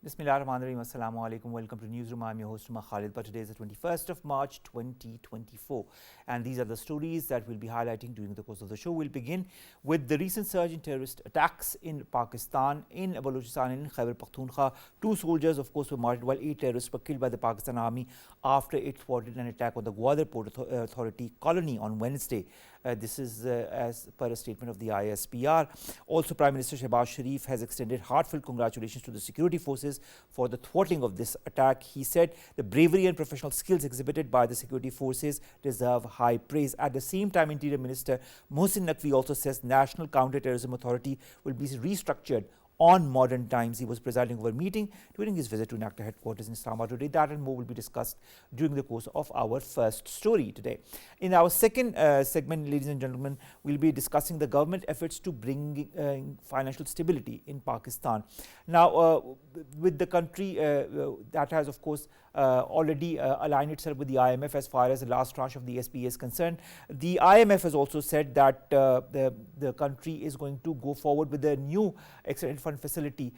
Bismillahirrahmanirrahim. Assalamu alaikum. Welcome to Newsroom. I'm your host, Khalid. But today is the 21st of March 2024. And these are the stories that we'll be highlighting during the course of the show. We'll begin with the recent surge in terrorist attacks in Pakistan, in Balochistan, in Khyber Pakhtunkhwa. 2 soldiers, of course, were martyred while 8 terrorists were killed by the Pakistan Army after it thwarted an attack on the Govt Port Authority colony on Wednesday. This is as per a statement of the ISPR. Also, Prime Minister Shehbaz Sharif has extended heartfelt congratulations to the security forces for the thwarting of this attack. He said the bravery and professional skills exhibited by the security forces deserve high praise. At the same time, Interior Minister Mohsin Naqvi also says National Counterterrorism Authority will be restructured on modern times. He was presiding over a meeting during his visit to NACTA headquarters in Islamabad today. That and more will be discussed during the course of our first story today. In our second segment, ladies and gentlemen, we'll be discussing the government efforts to bring financial stability in Pakistan. Now, with the country that has, of course, already aligned itself with the IMF as far as the last tranche of the SPA is concerned. The IMF has also said that the country is going to go forward with a new extended fund facility,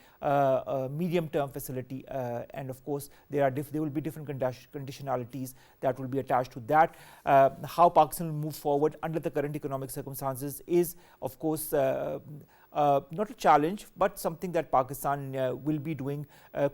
medium-term facility, and of course there will be different conditionalities that will be attached to that. How Pakistan will move forward under the current economic circumstances is, of course, not a challenge, but something that Pakistan will be doing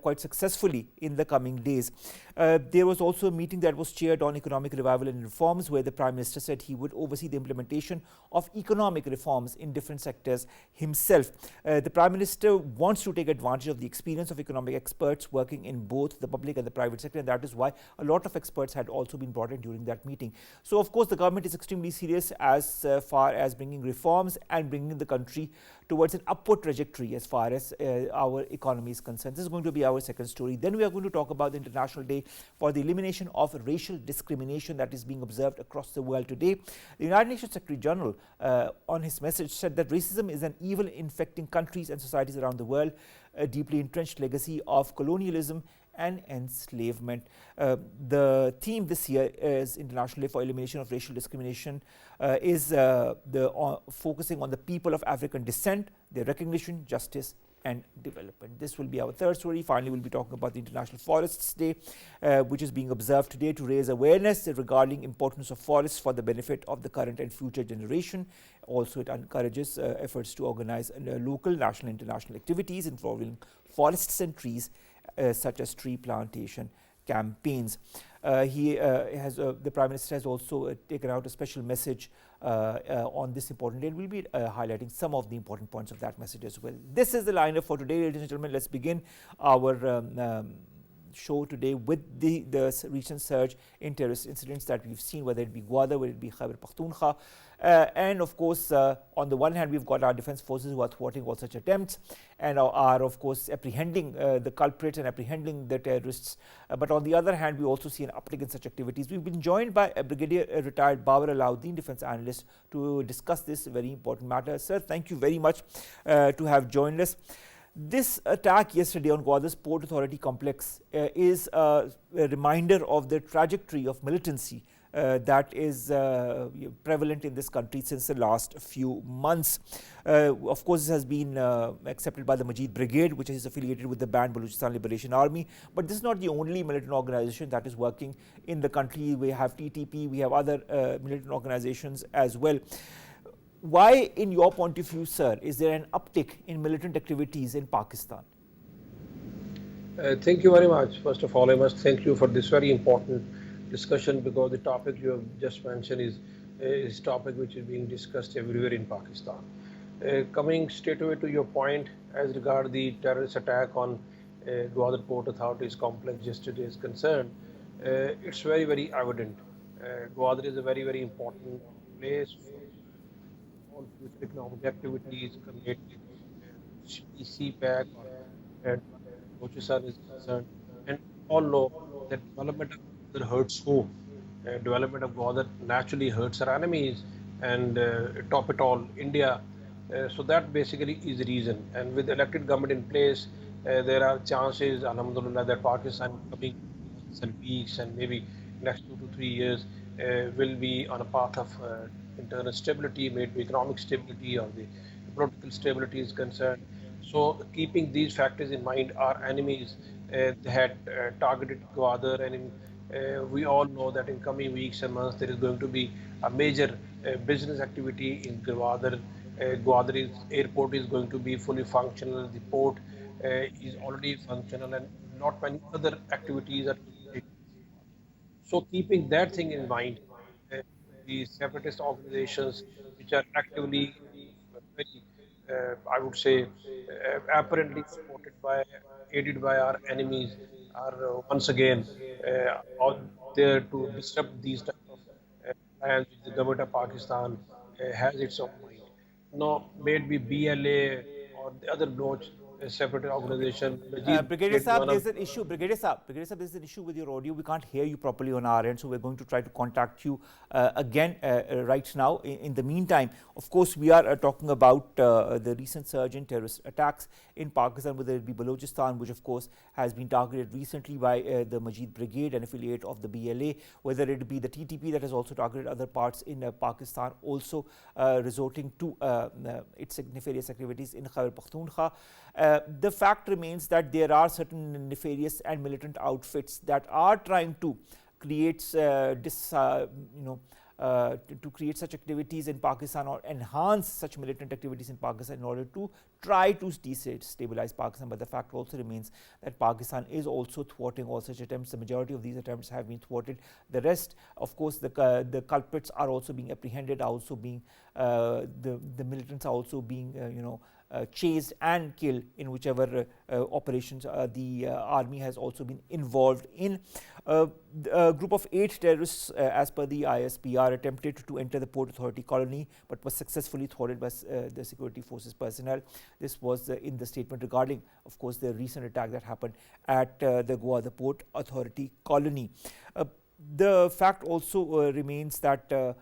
quite successfully in the coming days. There was also a meeting that was chaired on economic revival and reforms, where the Prime Minister said he would oversee the implementation of economic reforms in different sectors himself. The Prime Minister wants to take advantage of the experience of economic experts working in both the public and the private sector, and that is why a lot of experts had also been brought in during that meeting. So, of course, the government is extremely serious as far as bringing reforms and bringing the country towards an upward trajectory as far as our economy is concerned. This is going to be our second story. Then we are going to talk about the International Day for the Elimination of Racial Discrimination that is being observed across the world today. The United Nations Secretary General on his message said that racism is an evil infecting countries and societies around the world, a deeply entrenched legacy of colonialism and enslavement. The theme this year is International Day for Elimination of Racial Discrimination is focusing on the people of African descent, their recognition, justice and development. This will be our third story. Finally, we'll be talking about the International Forests Day, which is being observed today to raise awareness regarding importance of forests for the benefit of the current and future generation. Also, it encourages efforts to organize local, national, international activities involving forests and trees, such as tree plantation campaigns. The Prime Minister has also taken out a special message on this important day, and we'll be highlighting some of the important points of that message as well. This is the lineup for today, ladies and gentlemen. Let's begin our show today with the recent surge in terrorist incidents that we've seen, whether it be Gwadar, whether it be Khyber Pakhtunkhwa. And of course, on the one hand, we've got our defense forces who are thwarting all such attempts and are of course apprehending the culprits and apprehending the terrorists. But on the other hand, we also see an uptick in such activities. We've been joined by a Brigadier retired Babar Alauddin, defense analyst, to discuss this very important matter. Sir, thank you very much to have joined us. This attack yesterday on Gwadar's Port Authority complex is a reminder of the trajectory of militancy that is prevalent in this country since the last few months. Of course, this has been accepted by the Majid Brigade, which is affiliated with the banned Balochistan Liberation Army. But this is not the only militant organization that is working in the country. We have TTP, we have other militant organizations as well. Why, in your point of view, sir, is there an uptick in militant activities in Pakistan? Thank you very much. First of all, I must thank you for this very important discussion, because the topic you have just mentioned is topic which is being discussed everywhere in Pakistan. Coming straight away to your point as regard the terrorist attack on Gwadar Port Authority's complex yesterday is concerned, it's very, very evident. Gwadar is a very, very important place. All economic activities related to CPAC or Balochistan is concerned, and all know that development of Gwadar hurts whom? Development of Gwadar naturally hurts our enemies, and top it all, India. So that basically is the reason. And with elected government in place, there are chances, alhamdulillah, that Pakistan coming months and weeks and maybe next 2 to 3 years will be on a path of internal stability, maybe economic stability or the political stability is concerned. So keeping these factors in mind, our enemies had targeted Gwadar, and we all know that in coming weeks and months there is going to be a major business activity in Gwadar. Airport is going to be fully functional. The port is already functional, and not many other activities are going to take place. So keeping that thing in mind, uh, the separatist organizations which are actively very, I would say, apparently supported by, aided by our enemies, are once again out there to disrupt these type of plans which the government of Pakistan has its own mind. Now, may it be BLA or the other Baloch separate organization, Majid Brigadier Brigade, Saab, one of there's an issue. Brigadier Saab, there's an issue with your audio. We can't hear you properly on our end, so we're going to try to contact you again right now. In the meantime, of course, we are talking about the recent surge in terrorist attacks in Pakistan, whether it be Balochistan, which of course has been targeted recently by the Majid Brigade, an affiliate of the BLA, whether it be the TTP that has also targeted other parts in Pakistan, also resorting to its nefarious activities in Khyber Pakhtunkhwa. The fact remains that there are certain nefarious and militant outfits that are trying to create to create such activities in Pakistan or enhance such militant activities in Pakistan in order to try to destabilize Pakistan. But the fact also remains that Pakistan is also thwarting all such attempts. The majority of these attempts have been thwarted. The rest, of course, the culprits are also being apprehended, also being the militants are also being chased and killed in whichever operations the army has also been involved in. A group of 8 terrorists, as per the ISPR, attempted to enter the Port Authority colony but was successfully thwarted by the security forces personnel. This was in the statement regarding, of course, the recent attack that happened at the Port Authority colony. The fact also remains that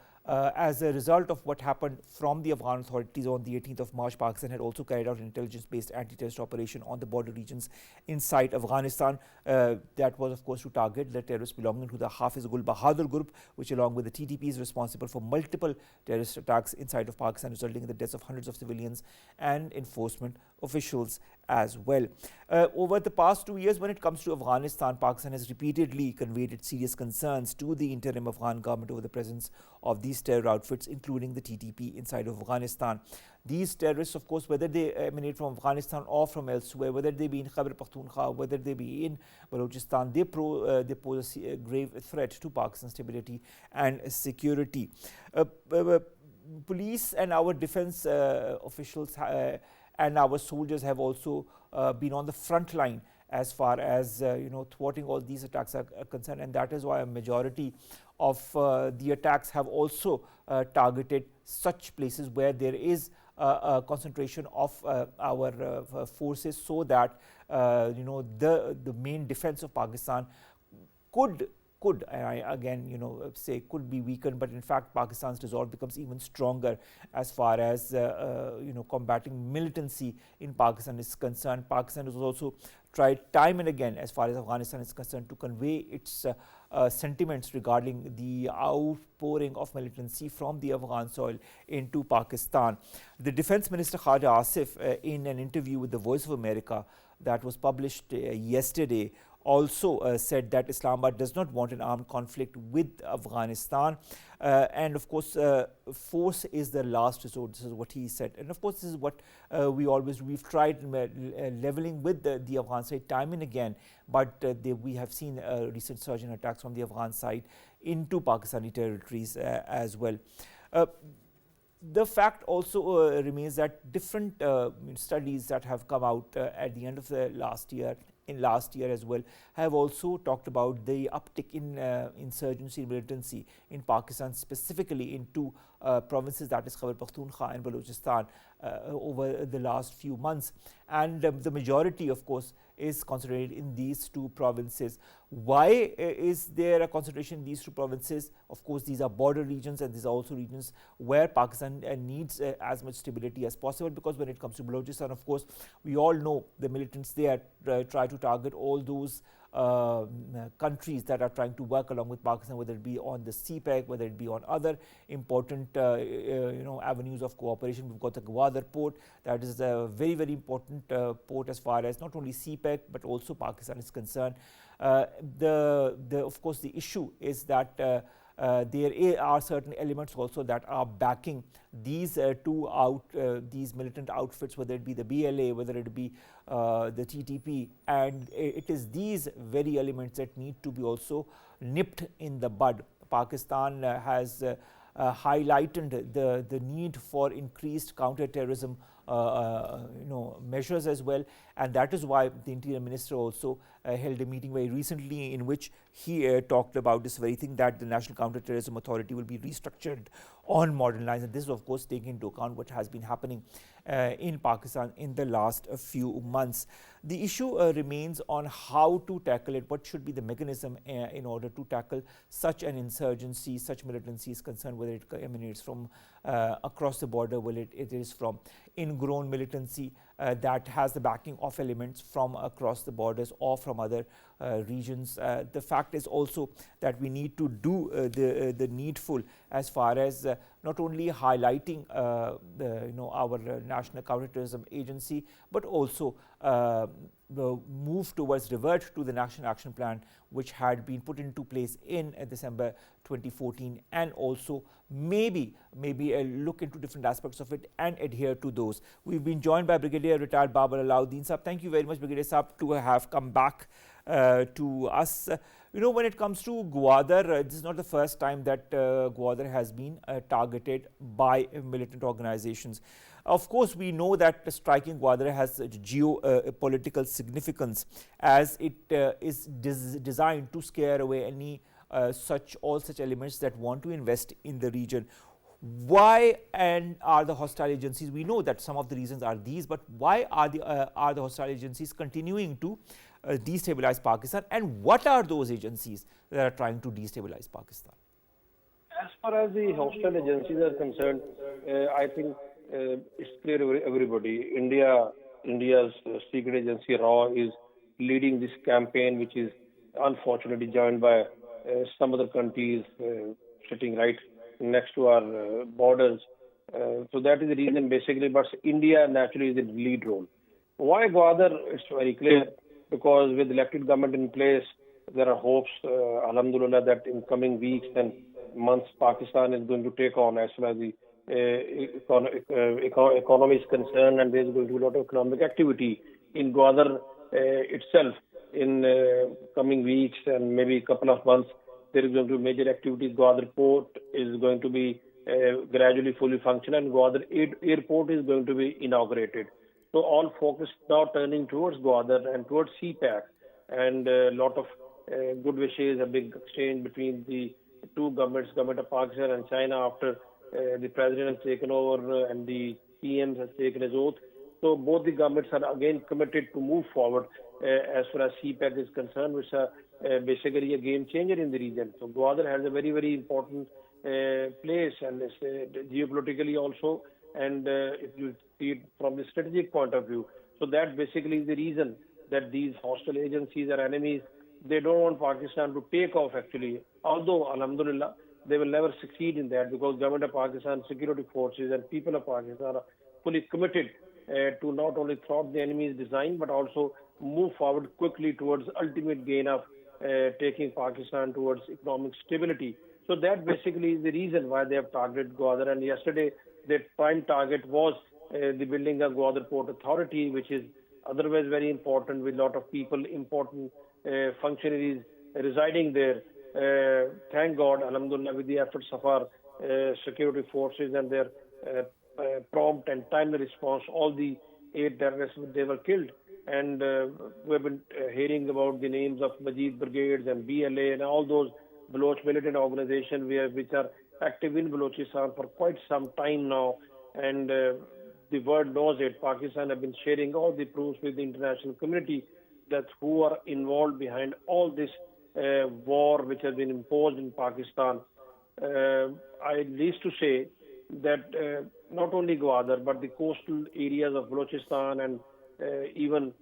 as a result of what happened from the Afghan authorities on the 18th of March, Pakistan had also carried out an intelligence-based anti-terrorist operation on the border regions inside Afghanistan. That was, of course, to target the terrorists belonging to the Hafiz Gul Bahadur group, which along with the TTP is responsible for multiple terrorist attacks inside of Pakistan, resulting in the deaths of hundreds of civilians and enforcement officials as well. Over the past 2 years, when it comes to Afghanistan, Pakistan has repeatedly conveyed its serious concerns to the interim Afghan government over the presence of these terror outfits, including the TTP, inside of Afghanistan. These terrorists, of course, whether they emanate from Afghanistan or from elsewhere, whether they be in Khyber Pakhtunkhwa, whether they be in Balochistan, they pose a grave threat to Pakistan's stability and security. Police and our defense officials and our soldiers have also been on the front line as far as thwarting all these attacks are concerned, and that is why a majority of the attacks have also targeted such places where there is a concentration of our forces, so that the main defense of Pakistan could could be weakened, but in fact Pakistan's resolve becomes even stronger as far as combating militancy in Pakistan is concerned. Pakistan has also tried time and again, as far as Afghanistan is concerned, to convey its sentiments regarding the outpouring of militancy from the Afghan soil into Pakistan. The Defense Minister Khaja Asif, in an interview with the Voice of America that was published yesterday, also said that Islamabad does not want an armed conflict with Afghanistan, and of course force is the last resort. This is what he said, and of course this is what we've tried leveling with the Afghan side time and again, but we have seen a recent surge in attacks from the Afghan side into Pakistani territories as well. The fact also remains that different studies that have come out at the end of the last year as well have also talked about the uptick in insurgency militancy in Pakistan, specifically in 2 provinces, that is Khyber Pakhtunkhwa and Balochistan, over the last few months, and the majority, of course, is concentrated in these 2 provinces. Why is there a concentration in these 2 provinces? Of course, these are border regions, and these are also regions where Pakistan needs as much stability as possible, because when it comes to Balochistan, of course, we all know the militants there try to target all those countries that are trying to work along with Pakistan, whether it be on the CPEC, whether it be on other important avenues of cooperation. We've got the Gwadar port, that is a very, very important port as far as not only CPEC but also Pakistan is concerned. Of course, the issue is that there are certain elements also that are backing these these militant outfits, whether it be the BLA, whether it be the TTP, and it is these very elements that need to be also nipped in the bud. Pakistan has highlighted the need for increased counter-terrorism measures as well, and that is why the Interior Minister also held a meeting very recently in which he talked about this very thing, that the National Counter-Terrorism Authority will be restructured on modern lines, and this is of course taking into account what has been happening in Pakistan in the last few months. The issue remains on how to tackle it, what should be the mechanism in order to tackle such an insurgency, such militancy is concerned, whether it emanates from across the border, whether it is from ingrown militancy that has the backing of elements from across the borders or from other regions. The fact is also that we need to do the needful as far as not only highlighting our National Counterterrorism Agency, but also move towards revert to the National Action Plan, which had been put into place in December 2014, and also maybe look into different aspects of it and adhere to those. We've been joined by Brigadier Retired Babar Alauddin Saab. Thank you very much, Brigadier Saab, to have come back to us. When it comes to Gwadar, this is not the first time that Gwadar has been targeted by militant organizations. Of course, we know that striking Gwadar has geopolitical significance, as it is designed to scare away any all such elements that want to invest in the region. Why and are the hostile agencies? We know that some of the reasons are these, but why are the hostile agencies continuing to destabilize Pakistan, and what are those agencies that are trying to destabilize Pakistan? As far as the hostile agencies are concerned, I think it's clear to everybody. India's secret agency RAW is leading this campaign, which is unfortunately joined by some other countries sitting right next to our borders. So that is the reason basically, but India naturally is in the lead role. Why Gwadar? It's very clear, because with elected government in place, there are hopes, alhamdulillah, that in coming weeks and months, Pakistan is going to take on as far as the economy is concerned, and there's going to be a lot of economic activity in Gwadar itself in coming weeks and maybe a couple of months. There is going to be major activity. Gwadar port is going to be gradually fully functional, and Gwadar airport is going to be inaugurated. So all focus now turning towards Gwadar and towards CPAC, and a lot of good wishes, a big exchange between the two governments, government of Pakistan and China, after the president has taken over and the PM has taken his oath. So both the governments are again committed to move forward as far as CPAC is concerned, which is basically a game changer in the region. So Gwadar has a very, very important place, and it's geopolitically also, and if you see it from the strategic point of view. So that basically is the reason that these hostile agencies are enemies. They don't want Pakistan to take off actually, although alhamdulillah they will never succeed in that, because government of Pakistan, security forces and people of Pakistan are fully committed to not only thwart the enemy's design but also move forward quickly towards ultimate gain of taking Pakistan towards economic stability. So that basically is the reason why they have targeted Gwadar, and yesterday their prime target was the building of Gwadar Port Authority, which is otherwise very important, with a lot of people, important functionaries residing there. Thank God, alhamdulillah, with the efforts of our security forces and their prompt and timely response, all the 8 terrorists, they were killed. And we've been hearing about the names of Majid Brigades and BLA and all those Baloch militant organizations which are active in Balochistan for quite some time now. And the world knows it. Pakistan have been sharing all the proofs with the international community that who are involved behind all this war which has been imposed in Pakistan. I least to say that not only Gwadar but the coastal areas of Balochistan and even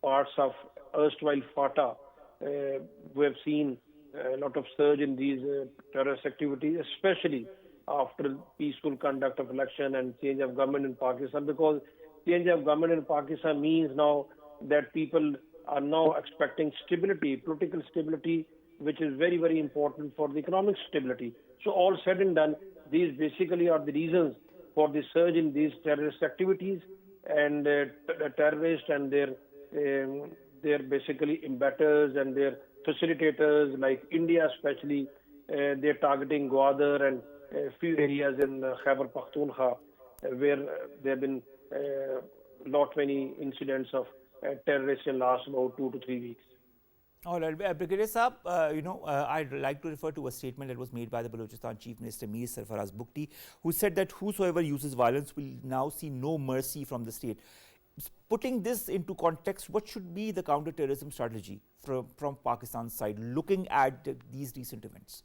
parts of erstwhile FATA. We have seen a lot of surge in these terrorist activities, especially after peaceful conduct of election and change of government in Pakistan, because change of government in Pakistan means now that people are now expecting stability, political stability, which is very, very important for the economic stability. So all said and done, these basically are the reasons for the surge in these terrorist activities, and terrorists and their basically embedders and their facilitators, like India especially, they're targeting Gwadar and a few areas in Khyber Pakhtunkhwa, where there have been not many incidents of terrorists in the last about 2 to 3 weeks. All right, Brigadier Saab, I'd like to refer to a statement that was made by the Balochistan Chief Minister Mir Sarfaraz Bugti, who said that whosoever uses violence will now see no mercy from the state. Putting this into context, what should be the counter-terrorism strategy from Pakistan's side, looking at these recent events?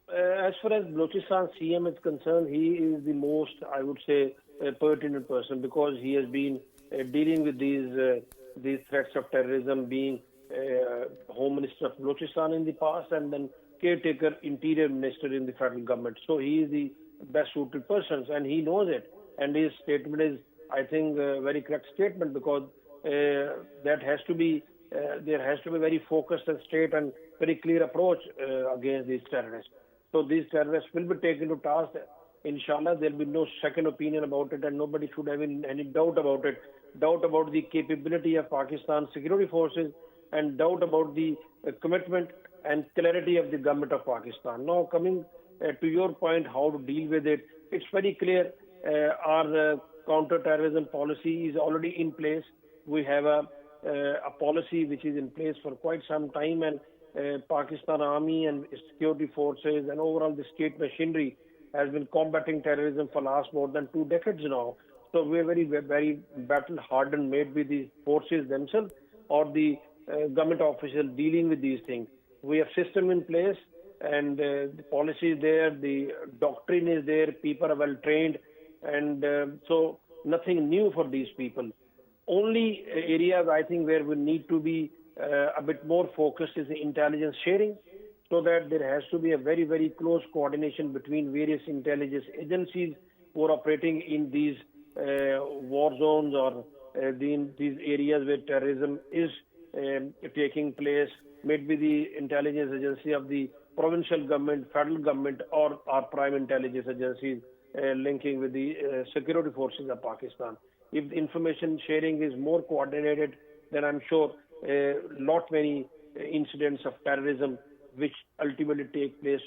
As far as Balochistan CM is concerned, he is the most, I would say, pertinent person, because he has been dealing with these threats of terrorism, being Home Minister of Balochistan in the past and then caretaker Interior Minister in the federal government. So he is the best suited person and he knows it. And his statement is, I think, a very correct statement, because that has to be there has to be very focused and straight and very clear approach against these terrorists. So these terrorists will be taken to task. Inshallah, there will be no second opinion about it, and nobody should have any doubt about it. Doubt about the capability of Pakistan's security forces, and doubt about the commitment and clarity of the government of Pakistan. Now, coming to your point, how to deal with it, it's very clear. Our counter-terrorism policy is already in place. We have a policy which is in place for quite some time, and Pakistan Army and security forces and overall the state machinery has been combating terrorism for last more than 2 decades now. So we're very battle-hardened, maybe the forces themselves or the government officials dealing with these things. We have system in place, and the policy is there, the doctrine is there, people are well trained, and so nothing new for these people. Only areas I think where we need to be a bit more focused is the intelligence sharing, so that there has to be a very, very close coordination between various intelligence agencies who are operating in these war zones or these areas where terrorism is taking place. Maybe the intelligence agency of the provincial government, federal government, or our prime intelligence agencies linking with the security forces of Pakistan. If the information sharing is more coordinated, then I'm sure not many incidents of terrorism which ultimately take place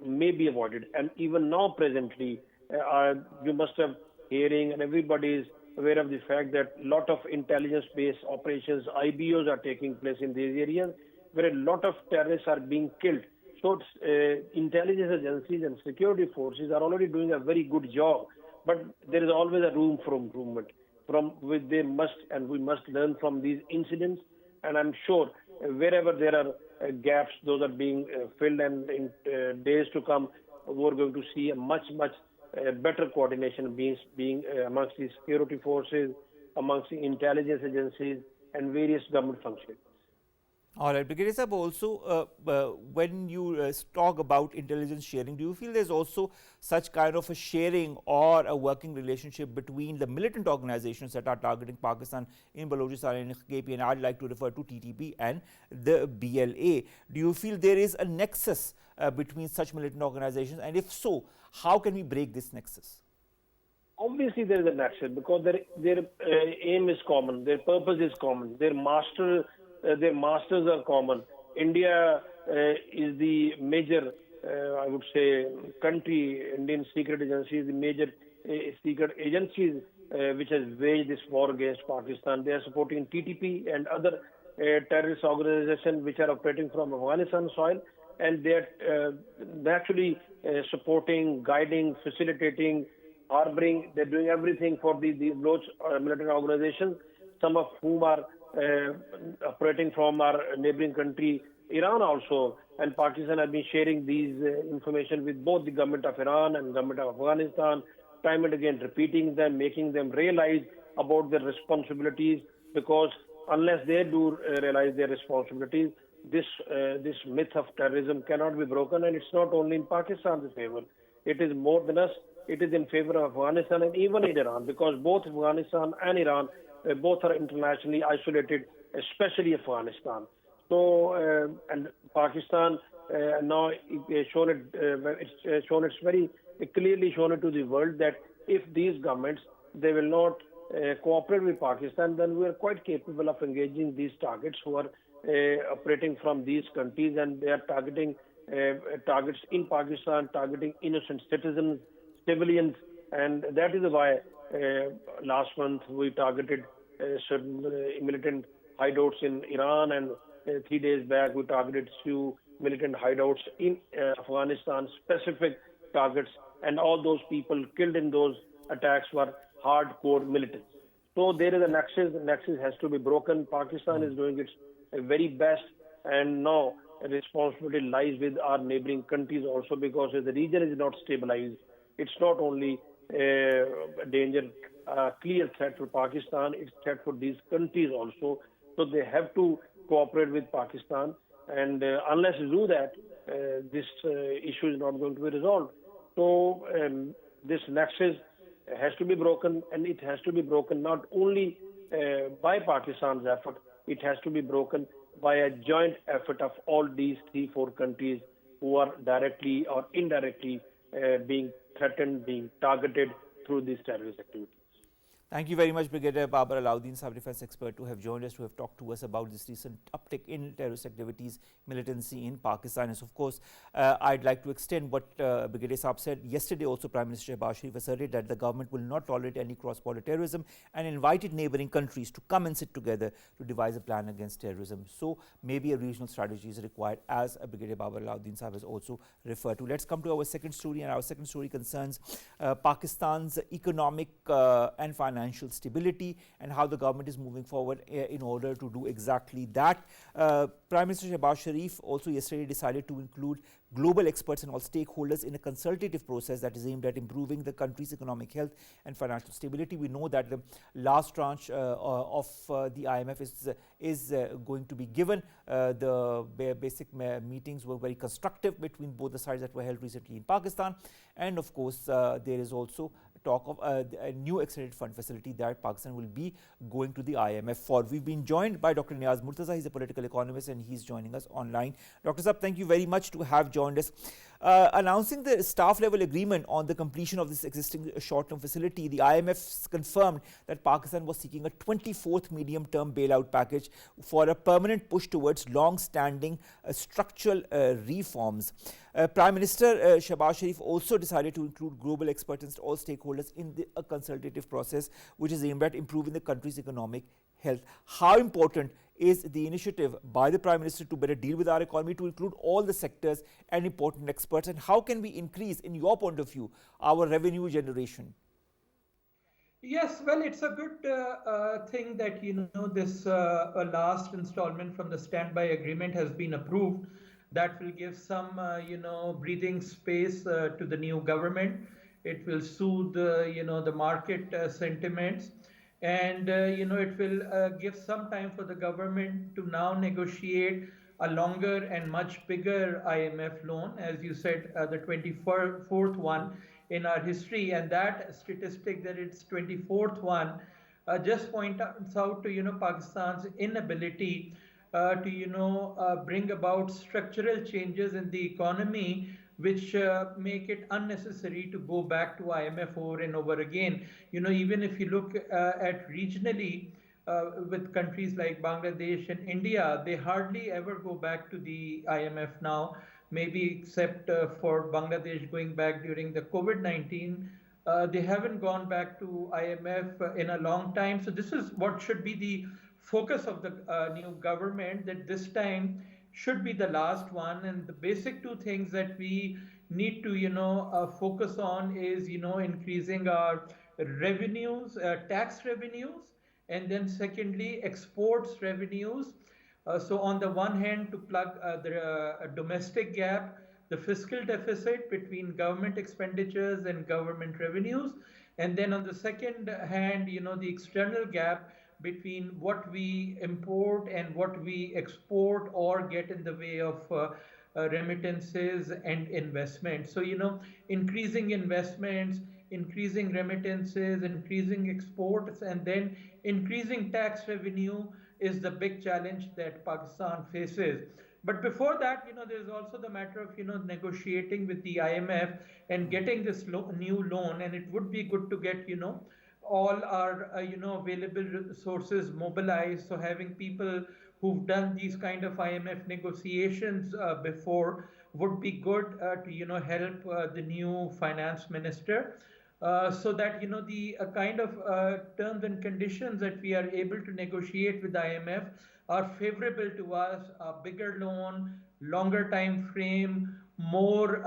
may be avoided. And even now, presently, you must have hearing, and everybody is aware of the fact that a lot of intelligence-based operations, IBOs, are taking place in these areas, where a lot of terrorists are being killed. So intelligence agencies and security forces are already doing a very good job, but there is always a room for improvement. From which we must learn from these incidents, and I'm sure wherever there are gaps, those are being filled, and in days to come, we're going to see a much better coordination being amongst the security forces, amongst the intelligence agencies, and various government functions. All right, Brigadier Saab, also when you talk about intelligence sharing, do you feel there's also such kind of a sharing or a working relationship between the militant organizations that are targeting Pakistan in Balochistan and KP, and I'd like to refer to TTP and the BLA. Do you feel there is a nexus between such militant organizations, and if so, how can we break this nexus? Obviously, there is a nexus, because their aim is common, their purpose is common, their masters are common. India is the major, I would say, country. Indian secret agency is the major secret agencies which has waged this war against Pakistan. They are supporting TTP and other terrorist organizations which are operating from Afghanistan soil, and they are naturally supporting, guiding, facilitating, harboring. They're doing everything for these militant organizations, some of whom are operating from our neighboring country, Iran also, and Pakistan have been sharing these information with both the government of Iran and government of Afghanistan, time and again repeating them, making them realize about their responsibilities, because unless they do realize their responsibilities, this myth of terrorism cannot be broken. And it's not only in Pakistan's favor; it is more than us. It is in favor of Afghanistan and even in Iran, because both Afghanistan and Iran both are internationally isolated, especially Afghanistan. So and Pakistan now it's shown it's very clearly shown it to the world that if these governments they will not cooperate with Pakistan, then we are quite capable of engaging these targets who are operating from these countries, and they are targeting targets in Pakistan, targeting innocent citizens, civilians, and that is why last month we targeted certain militant hideouts in Iran, and 3 days back we targeted few militant hideouts in Afghanistan, specific targets, and all those people killed in those attacks were hardcore militants. So there is a nexus. The nexus has to be broken. Pakistan is doing its very best, and now responsibility lies with our neighboring countries also, because if the region is not stabilized, it's not only a danger, clear threat for Pakistan, it's threat for these countries also. So they have to cooperate with Pakistan, and unless you do that, this issue is not going to be resolved. So this nexus has to be broken, and it has to be broken not only by Pakistan's effort, it has to be broken by a joint effort of all these 3-4 countries who are directly or indirectly being threatened, being targeted through these terrorist activities. Thank you very much, Brigadier Babar Alauddin, self-defense expert, to have joined us, to have talked to us about this recent uptick in terrorist activities, militancy in Pakistan. And of course, I'd like to extend what Brigadier Saab said. Yesterday also, Prime Minister Shehbaz Sharif asserted that the government will not tolerate any cross-border terrorism and invited neighboring countries to come and sit together to devise a plan against terrorism. So maybe a regional strategy is required, as Brigadier Babar Alauddin Saab has also referred to. Let's come to our second story, and our second story concerns Pakistan's economic and financial stability, and how the government is moving forward in order to do exactly that. Prime Minister Shehbaz Sharif also yesterday decided to include global experts and all stakeholders in a consultative process that is aimed at improving the country's economic health and financial stability. We know that the last tranche of the IMF is going to be given. The basic meetings were very constructive between both the sides that were held recently in Pakistan, and of course there is also talk of a new extended fund facility that Pakistan will be going to the IMF for. We've been joined by Dr. Niaz Murtaza. He's a political economist and he's joining us online. Dr. Saab, thank you very much to have joined us. Announcing the staff level agreement on the completion of this existing short-term facility, the IMF confirmed that Pakistan was seeking a 24th medium-term bailout package for a permanent push towards long-standing structural reforms. Prime Minister Shehbaz Sharif also decided to include global experts and all stakeholders in a consultative process which is aimed at improving the country's economic health. How important is the initiative by the Prime Minister to better deal with our economy, to include all the sectors and important experts, and how can we increase, in your point of view, our revenue generation? Yes, well, it's a good thing that this last installment from the standby agreement has been approved. That will give some breathing space to the new government. It will soothe the market sentiments, and it will give some time for the government to now negotiate a longer and much bigger IMF loan, as you said, the 24th one in our history. And that statistic, that it's 24th one, just points out to Pakistan's inability to bring about structural changes in the economy, which make it unnecessary to go back to IMF over and over again. Even if you look at regionally, with countries like Bangladesh and India, they hardly ever go back to the IMF now, maybe except for Bangladesh going back during the COVID-19. They haven't gone back to IMF in a long time. So this is what should be the focus of the new government, that this time should be the last one. And the basic two things that we need to focus on is increasing our revenues, tax revenues, and then secondly exports revenues. So on the one hand, to plug the domestic gap, the fiscal deficit between government expenditures and government revenues, and then on the second hand, the external gap between what we import and what we export or get in the way of remittances and investments. So, increasing investments, increasing remittances, increasing exports, and then increasing tax revenue is the big challenge that Pakistan faces. But before that, there's also the matter of, negotiating with the IMF and getting this new loan. And it would be good to get, all our, available resources mobilized. So having people who've done these kind of IMF negotiations before would be good to, help the new finance minister. So that the kind of terms and conditions that we are able to negotiate with IMF are favorable to us: a bigger loan, longer time frame, more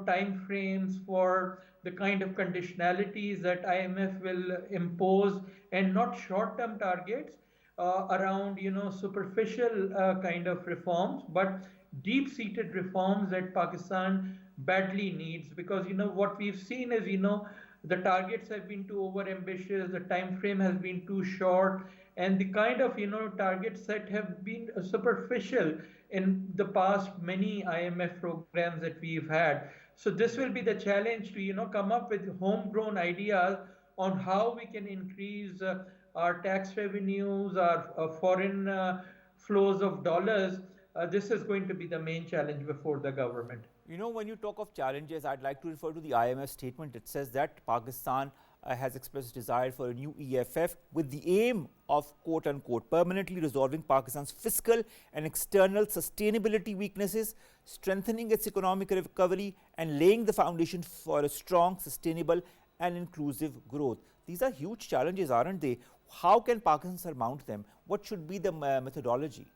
time frames for the kind of conditionalities that IMF will impose, and not short-term targets around superficial kind of reforms, but deep-seated reforms that Pakistan badly needs. Because what we've seen is the targets have been too over ambitious, the time frame has been too short, and the kind of targets set have been superficial in the past many IMF programs that we've had. So this will be the challenge to come up with homegrown ideas on how we can increase our tax revenues, our foreign flows of dollars. This is going to be the main challenge before the government. When you talk of challenges, I'd like to refer to the IMF statement. It says that Pakistan has expressed desire for a new EFF with the aim of, quote unquote, permanently resolving Pakistan's fiscal and external sustainability weaknesses, strengthening its economic recovery, and laying the foundation for a strong, sustainable, and inclusive growth. These are huge challenges, aren't they? How can Pakistan surmount them? What should be the methodology?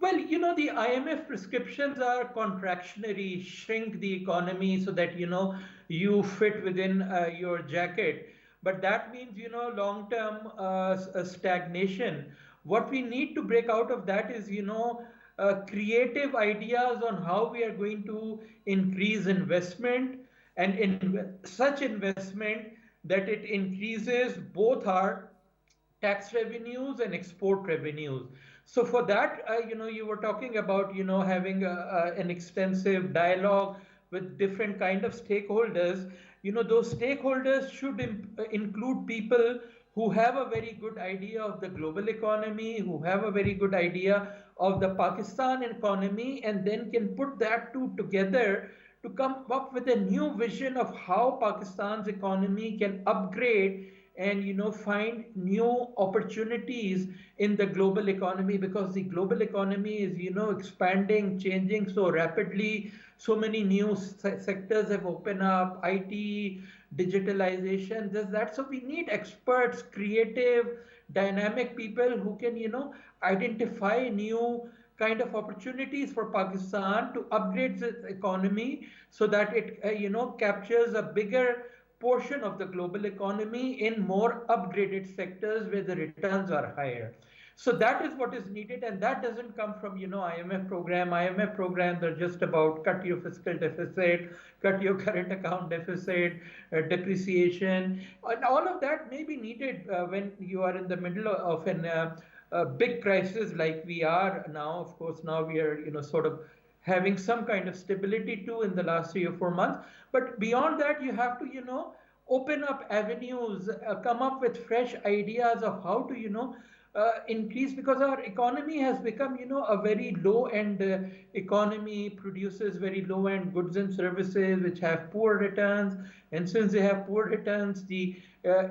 Well, the IMF prescriptions are contractionary: shrink the economy so that, you fit within your jacket. But that means, long-term stagnation. What we need to break out of that is, creative ideas on how we are going to increase investment, and in such investment that it increases both our tax revenues and export revenues. So for that, you were talking about, having an extensive dialogue with different kind of stakeholders. Those stakeholders should include people who have a very good idea of the global economy, who have a very good idea of the Pakistan economy, and then can put that two together to come up with a new vision of how Pakistan's economy can upgrade and find new opportunities in the global economy, because the global economy is expanding, changing so rapidly. So many new sectors have opened up: IT, digitalization, this, that. So we need experts, creative, dynamic people who can identify new kind of opportunities for Pakistan to upgrade its economy so that it captures a bigger portion of the global economy in more upgraded sectors where the returns are higher. So that is what is needed, and that doesn't come from IMF program. IMF programs are just about cut your fiscal deficit, cut your current account deficit, depreciation, and all of that may be needed when you are in the middle of a big crisis like we are now. Of course, now we are sort of having some kind of stability too in the last 3 or 4 months. But beyond that, you have to open up avenues, come up with fresh ideas of how to increase, because our economy has become a very low-end economy, produces very low-end goods and services which have poor returns. And since they have poor returns, the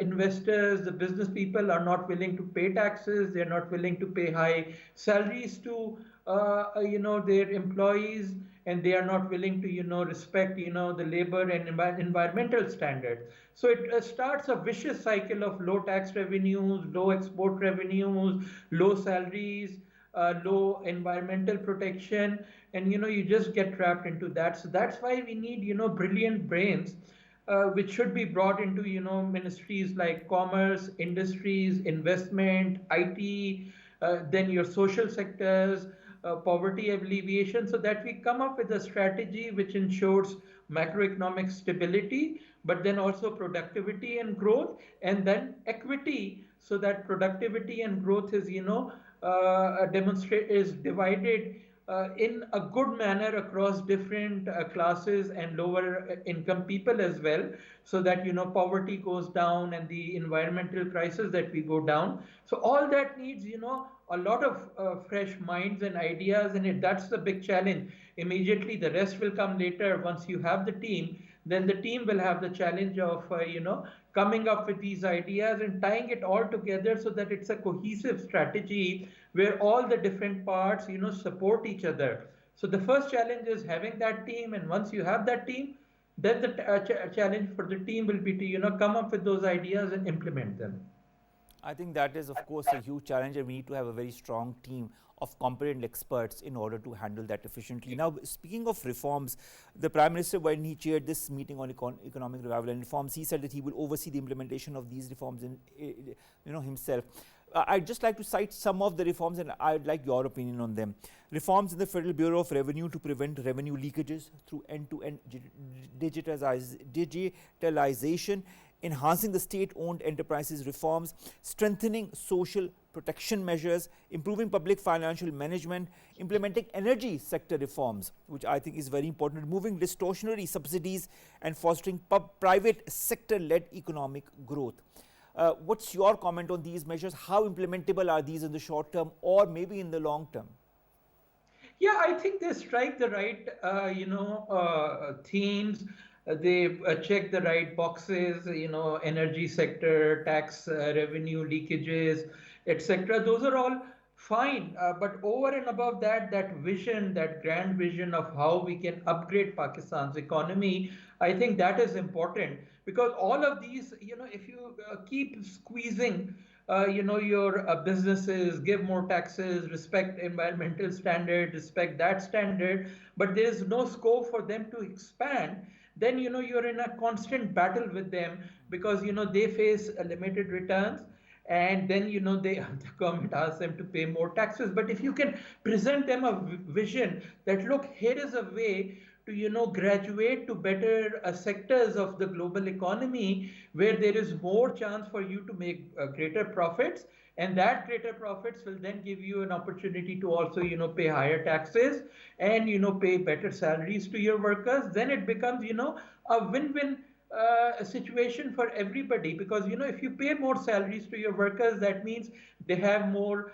investors, the business people are not willing to pay taxes. They're not willing to pay high salaries to their employees, and they are not willing to respect the labor and environmental standards. So it starts a vicious cycle of low tax revenues, low export revenues, low salaries, low environmental protection, and you just get trapped into that. So that's why we need brilliant brains which should be brought into ministries like commerce, industries, investment, IT, then your social sectors, poverty alleviation, so that we come up with a strategy which ensures macroeconomic stability, but then also productivity and growth, and then equity so that productivity and growth is, is divided in a good manner across different classes and lower income people as well, so that poverty goes down and the environmental crisis that we go down. So all that needs a lot of fresh minds and ideas, and that's the big challenge. Immediately the rest will come later. Once you have the team, then the team will have the challenge of coming up with these ideas and tying it all together so that it's a cohesive strategy where all the different parts support each other. So the first challenge is having that team, and once you have that team, then the challenge for the team will be to come up with those ideas and implement them. I think that is, of course, a huge challenge, and we need to have a very strong team of competent experts in order to handle that efficiently. Now, speaking of reforms, the Prime Minister, when he chaired this meeting on economic revival and reforms, he said that he will oversee the implementation of these reforms himself. I'd just like to cite some of the reforms, and I'd like your opinion on them. Reforms in the Federal Bureau of Revenue to prevent revenue leakages through end-to-end digitalization, enhancing the state-owned enterprises reforms, strengthening social protection measures, improving public financial management, implementing energy sector reforms, which I think is very important, removing distortionary subsidies and fostering private sector-led economic growth. What's your comment on these measures? How implementable are these in the short term or maybe in the long term? Yeah, I think they strike the right, themes. They check the right boxes, energy sector, tax revenue leakages, etc. Those are all fine. But over and above that, that vision, that grand vision of how we can upgrade Pakistan's economy, I think that is important, because all of these, if you keep squeezing, your businesses, give more taxes, respect environmental standard, respect that standard, but there is no scope for them to expand, then you're in a constant battle with them, because they face limited returns, and then the government asks them to pay more taxes. But if you can present them a vision that, look, here is a way to graduate to better sectors of the global economy where there is more chance for you to make greater profits, and that greater profits will then give you an opportunity to also pay higher taxes and pay better salaries to your workers, then it becomes a win-win situation for everybody. Because if you pay more salaries to your workers, that means they have more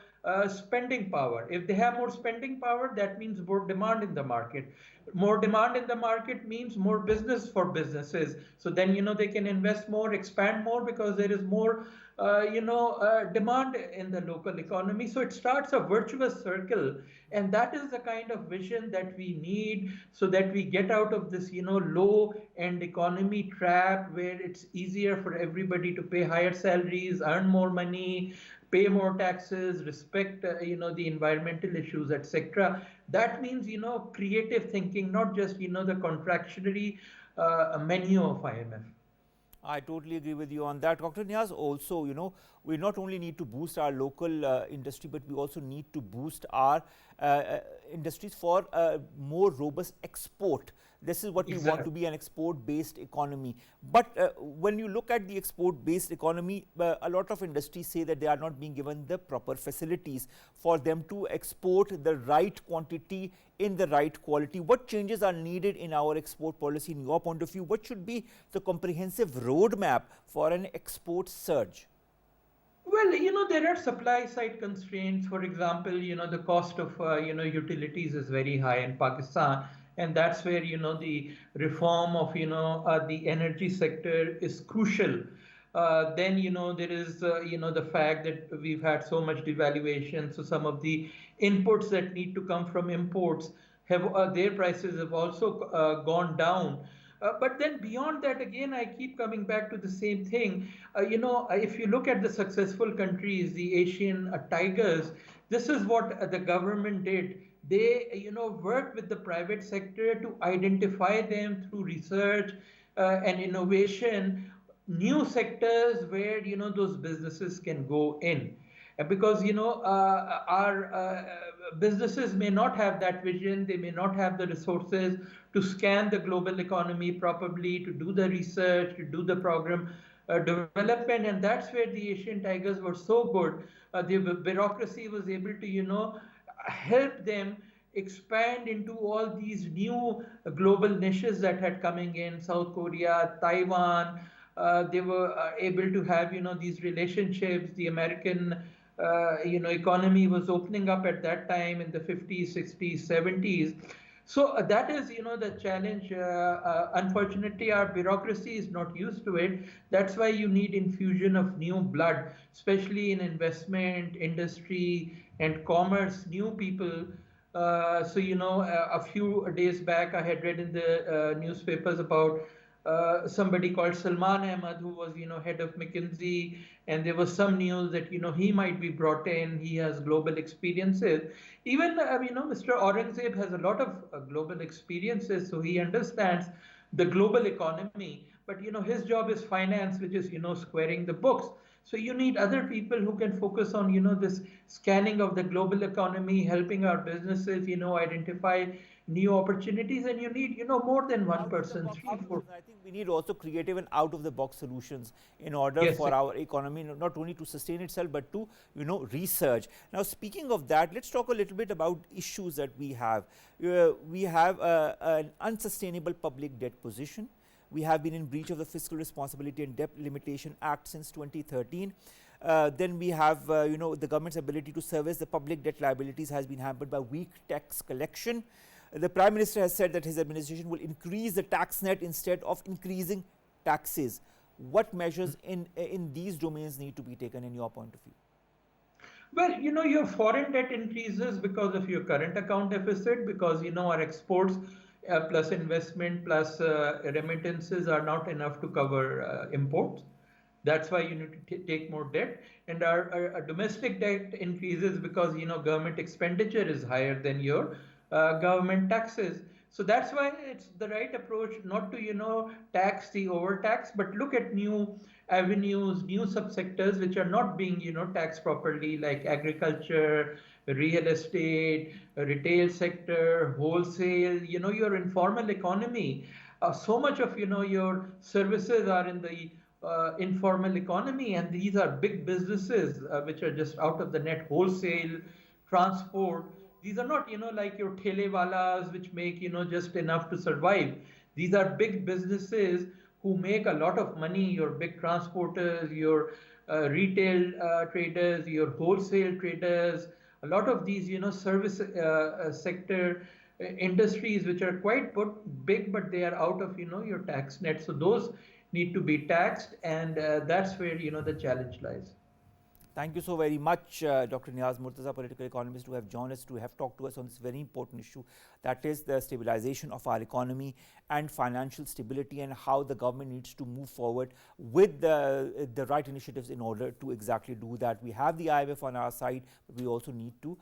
spending power. If they have more spending power, that means more demand in the market. More demand in the market means more business for businesses. So then they can invest more, expand more, because there is more demand in the local economy. So it starts a virtuous circle, and that is the kind of vision that we need, so that we get out of this low end economy trap where it's easier for everybody to pay higher salaries, earn more money, pay more taxes, respect the environmental issues, etc. That means creative thinking, not just the contractionary menu of IMF. I totally agree with you on that. Dr. Niaz, also, we not only need to boost our local industry, but we also need to boost our industries for more robust export. This is what we want to be, an export-based economy. But when you look at the export-based economy, a lot of industries say that they are not being given the proper facilities for them to export the right quantity in the right quality. What changes are needed in our export policy, in your point of view? What should be the comprehensive roadmap for an export surge? Well, there are supply side constraints. For example, the cost of, utilities is very high in Pakistan. And that's where, the reform of, the energy sector is crucial. Then, there is, the fact that we've had so much devaluation. So some of the inputs that need to come from imports have their prices have also gone down. But then beyond that, again, I keep coming back to the same thing. If you look at the successful countries, the Asian tigers, this is what the government did. They, worked with the private sector to identify them through research and innovation, new sectors where, those businesses can go in. Because, our businesses may not have that vision, they may not have the resources to scan the global economy properly, to do the research, to do the program development, and that's where the Asian Tigers were so good. The bureaucracy was able to, help them expand into all these new global niches that had coming in South Korea, Taiwan. They were able to have, these relationships. The American, economy was opening up at that time in the 50s, 60s, 70s. So that is, the challenge. Unfortunately, our bureaucracy is not used to it. That's why you need infusion of new blood, especially in investment, industry, and commerce, new people. So, a few days back, I had read in the newspapers about somebody called Salman Ahmad, who was, head of McKinsey, and there was some news that, he might be brought in. He has global experiences. Even, Mr. Aurangzeb has a lot of global experiences, so he understands the global economy. But, his job is finance, which is, squaring the books. So you need other people who can focus on, this scanning of the global economy, helping our businesses, identify new opportunities, and you need, more than one person, three, four. I think we need also creative and out of the box solutions in order Yes, for our economy not only to sustain itself but to research. Now, speaking of that, let's talk a little bit about issues that we have. We have an unsustainable public debt position. We have been in breach of the Fiscal Responsibility and Debt Limitation Act since 2013. Then we have, the government's ability to service the public debt liabilities has been hampered by weak tax collection. The Prime Minister has said that his administration will increase the tax net instead of increasing taxes. What measures in these domains need to be taken in your point of view? Well, your foreign debt increases because of your current account deficit, because, our exports plus investment plus remittances are not enough to cover imports. That's why you need to take more debt. And our domestic debt increases because, government expenditure is higher than your government taxes. So that's why it's the right approach not to, tax the overtax, but look at new avenues, new subsectors which are not being, taxed properly, like agriculture, real estate, retail sector, wholesale, your informal economy. So much of, your services are in the informal economy, and these are big businesses which are just out of the net, wholesale, transport. These are not, like your telewalas, which make, just enough to survive. These are big businesses who make a lot of money, your big transporters, your retail traders, your wholesale traders, a lot of these, service sector industries, which are quite big, but they are out of, your tax net. So those need to be taxed, and that's where, the challenge lies. Thank you so very much, Dr. Niaz Murtaza, political economist, who have joined us to have talked to us on this very important issue, that is the stabilization of our economy and financial stability, and how the government needs to move forward with the right initiatives in order to exactly do that. We have the IMF on our side, but we also need to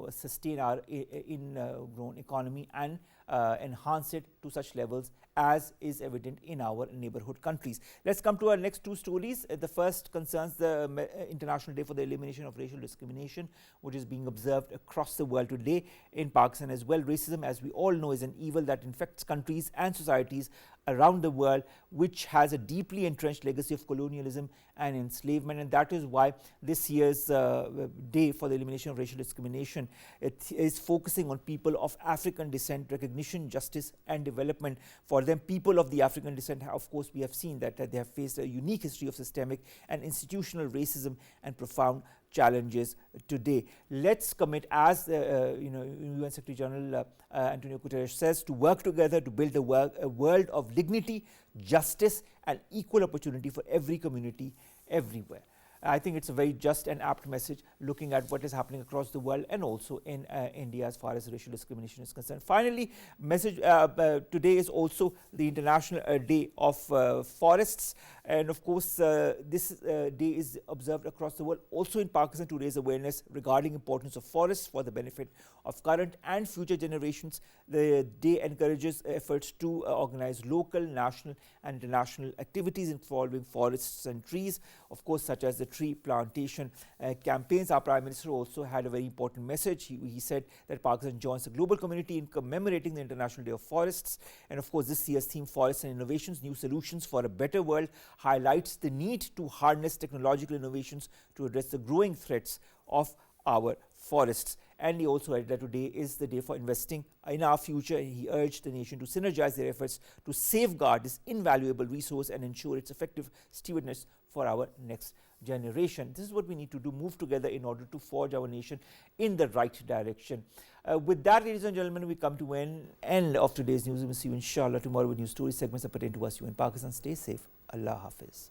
sustain our in-grown economy and enhance it to such levels as is evident in our neighborhood countries. Let's come to our next two stories. The first concerns the International Day for the Elimination of Racial Discrimination, which is being observed across the world today, in Pakistan as well. Racism, as we all know, is an evil that infects countries and societies around the world, which has a deeply entrenched legacy of colonialism and enslavement, and that is why this year's Day for the Elimination of Racial Discrimination, it is focusing on people of African descent, recognition, justice and development for them. People of the African descent, of course, we have seen that they have faced a unique history of systemic and institutional racism and profound challenges today. Let's commit, as UN Secretary General Antonio Guterres says, to work together to build a world of dignity, justice and equal opportunity for every community everywhere. I think it's a very just and apt message, looking at what is happening across the world and also in India as far as racial discrimination is concerned. Finally, message today is also the International Day of Forests, and of course this day is observed across the world, also in Pakistan, to raise awareness regarding importance of forests for the benefit of current and future generations. The day encourages efforts to organize local, national and international activities involving forests and trees, of course, such as the tree plantation campaigns. Our Prime Minister also had a very important message. He said that Pakistan joins the global community in commemorating the International Day of Forests. And of course, this year's theme, Forests and Innovations, New Solutions for a Better World, highlights the need to harness technological innovations to address the growing threats of our forests. And he also added that today is the day for investing in our future. He urged the nation to synergize their efforts to safeguard this invaluable resource and ensure its effective stewardship for our next generation. This is what we need to do, move together in order to forge our nation in the right direction. With that, ladies and gentlemen, we come to an end of today's news. We will see you inshallah tomorrow with new stories, segments that pertain to us, you in Pakistan. Stay safe. Allah Hafiz.